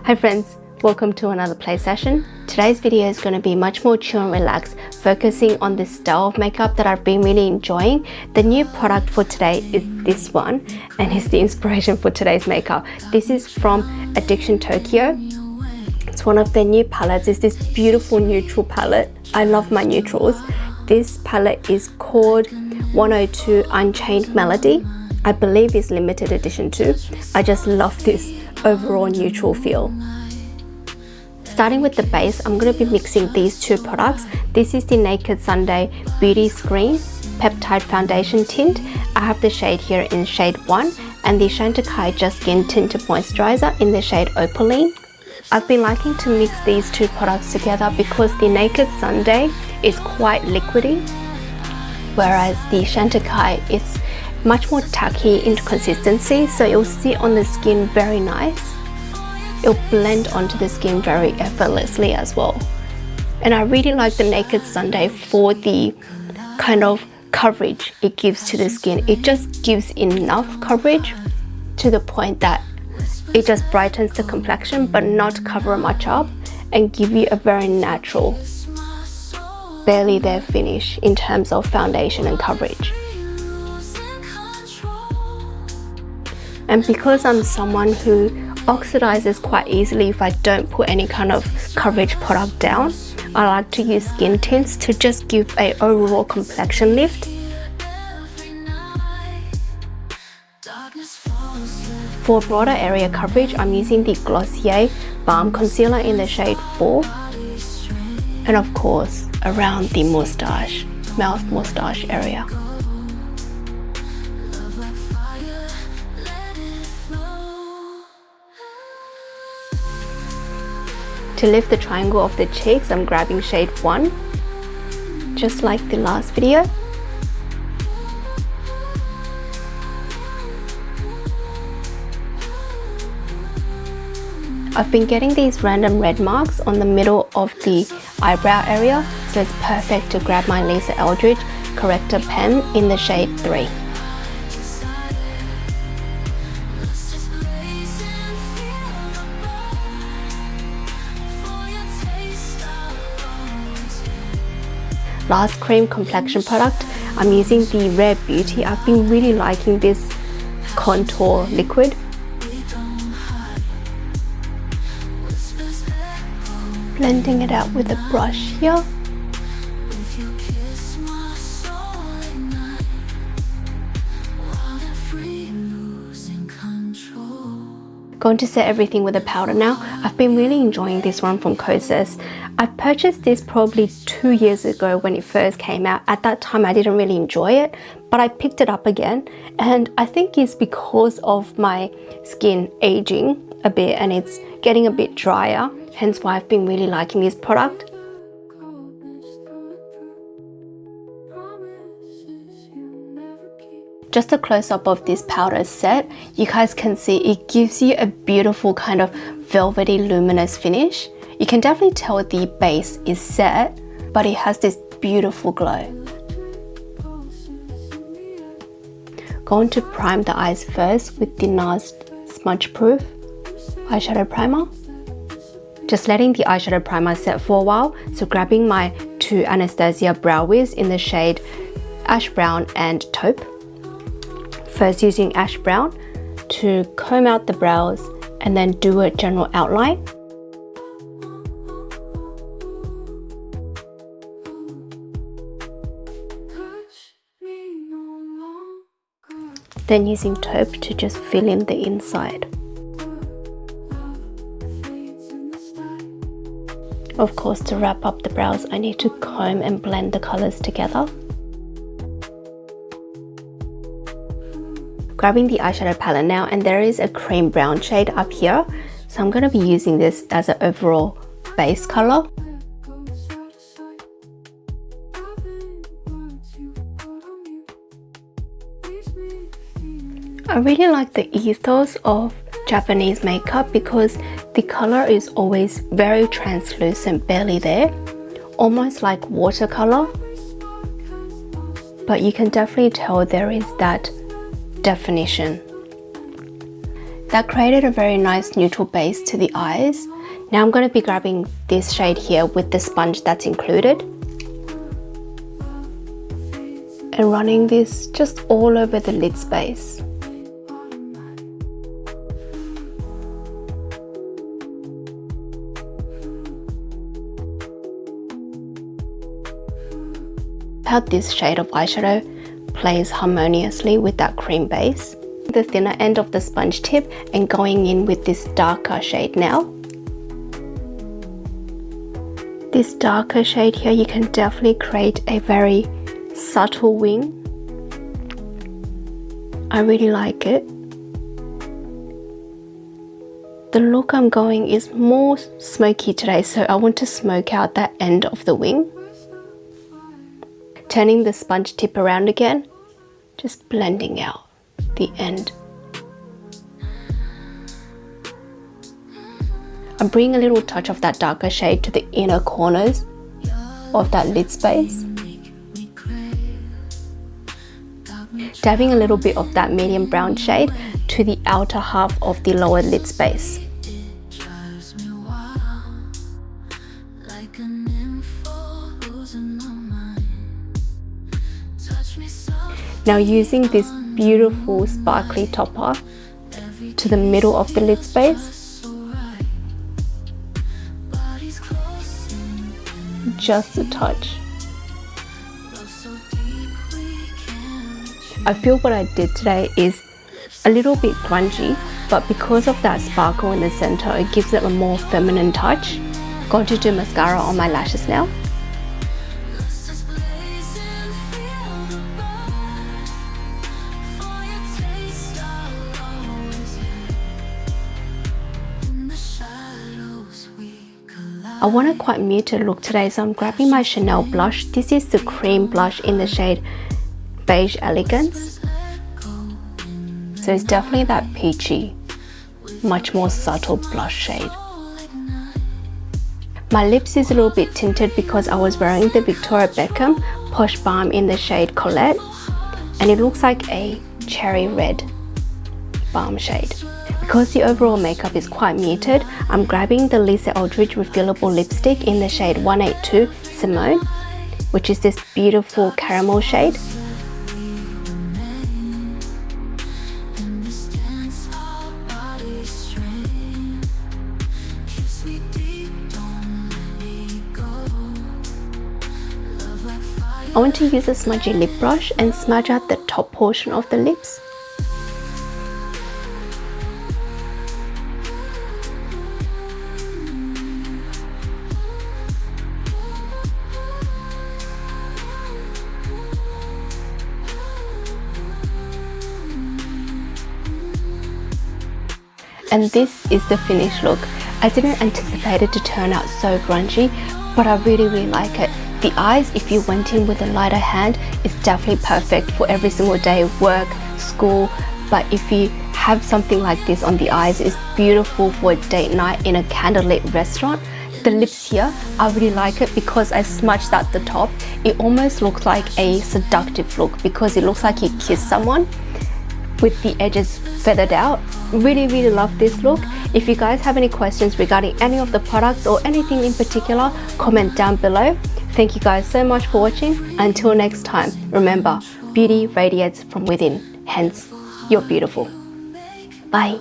Hi friends, welcome to another play session. Today's video is going to be much more chill and relaxed, focusing on this style of makeup that I've been really enjoying. The new product for today is this one, and it's the inspiration for today's makeup. This is from Addiction Tokyo. It's one of their new palettes. It's this beautiful neutral palette. I love my neutrals. This palette is called 102 Unchained Melody. I believe it's limited edition too. I just love this overall neutral feel. Starting with the base, I'm going to be mixing these two products. This is the Naked Sunday Beautyscreen Peptide Foundation Tint. I have the shade here in shade 1 and the Chantecaille Just Skin Tinted Moisturizer in the shade Opaline. I've been liking to mix these two products together because the Naked Sunday is quite liquidy, whereas the Chantecaille is much more tacky in consistency, so it'll sit on the skin very nice. It'll blend onto the skin very effortlessly as well. And I really like the Naked Sunday for the kind of coverage it gives to the skin. It just gives enough coverage to the point that it just brightens the complexion but not cover much up and give you a very natural, barely there finish in terms of foundation and coverage. And because I'm someone who oxidizes quite easily if I don't put any kind of coverage product down, I like to use skin tints to just give a overall complexion lift. For broader area coverage, I'm using the Glossier Balm Concealer in the shade 4. And of course, around the moustache, mouth moustache area. To lift the triangle of the cheeks, I'm grabbing shade 1, just like the last video. I've been getting these random red marks on the middle of the eyebrow area, so it's perfect to grab my Lisa Eldridge corrector pen in the shade 3. Last cream complexion product, I'm using the Rare Beauty. I've been really liking this contour liquid. Blending it out with a brush here. Going to set everything with a powder now. I've been really enjoying this one from Kosas. I purchased this probably 2 years ago when it first came out. At that time I didn't really enjoy it, but I picked it up again, and I think it's because of my skin aging a bit and it's getting a bit drier, hence why I've been really liking this product. Just a close-up of this powder set, you guys can see it gives you a beautiful kind of velvety luminous finish. You can definitely tell the base is set, but it has this beautiful glow. Going to prime the eyes first with the NARS Smudge Proof eyeshadow primer. Just letting the eyeshadow primer set for a while, so grabbing my two Anastasia Brow Wiz in the shade Ash Brown and Taupe. First using Ash Brown to comb out the brows and then do a general outline. Then using Taupe to just fill in the inside. Of course, to wrap up the brows, I need to comb and blend the colors together. Grabbing the eyeshadow palette now, and there is a cream brown shade up here, so I'm going to be using this as an overall base color. I really like the ethos of Japanese makeup because the color is always very translucent, barely there, almost like watercolor, but you can definitely tell there is that definition. That created a very nice neutral base to the eyes. Now I'm going to be grabbing this shade here with the sponge that's included and running this just all over the lid space. How this shade of eyeshadow plays harmoniously with that cream base. The thinner end of the sponge tip and going in with this darker shade now. This darker shade here, you can definitely create a very subtle wing. I really like it. The look I'm going is more smoky today, so I want to smoke out that end of the wing. Turning the sponge tip around again, just blending out the end. I'm bringing a little touch of that darker shade to the inner corners of that lid space. Dabbing a little bit of that medium brown shade to the outer half of the lower lid space. Now using this beautiful sparkly topper to the middle of the lid space. Just a touch. I feel what I did today is a little bit grungy, but because of that sparkle in the center, it gives it a more feminine touch. Going to do mascara on my lashes now. I want a quite muted look today, so I'm grabbing my Chanel blush. This is the cream blush in the shade Beige Elegance. So it's definitely that peachy, much more subtle blush shade. My lips is a little bit tinted because I was wearing the Victoria Beckham Posh Balm in the shade Colette, and it looks like a cherry red balm shade. Because the overall makeup is quite muted, I'm grabbing the Eldridge Refillable Lipstick in the shade 182 Simone, which is this beautiful caramel shade. I want to use a smudgy lip brush and smudge out the top portion of the lips. And this is the finished look. I didn't anticipate it to turn out so grungy, but I really like it. The eyes, if you went in with a lighter hand, is definitely perfect for every single day, work, school. But if you have something like this on the eyes, it's beautiful for a date night in a candlelit restaurant. The lips here, I really like it because I smudged at the top. It almost looks like a seductive look because it looks like you kissed someone with the edges feathered out. Really love this look. If you guys have any questions regarding any of the products or anything in particular, comment down below. Thank you guys so much for watching. Until next time, remember, beauty radiates from within, hence you're beautiful. Bye.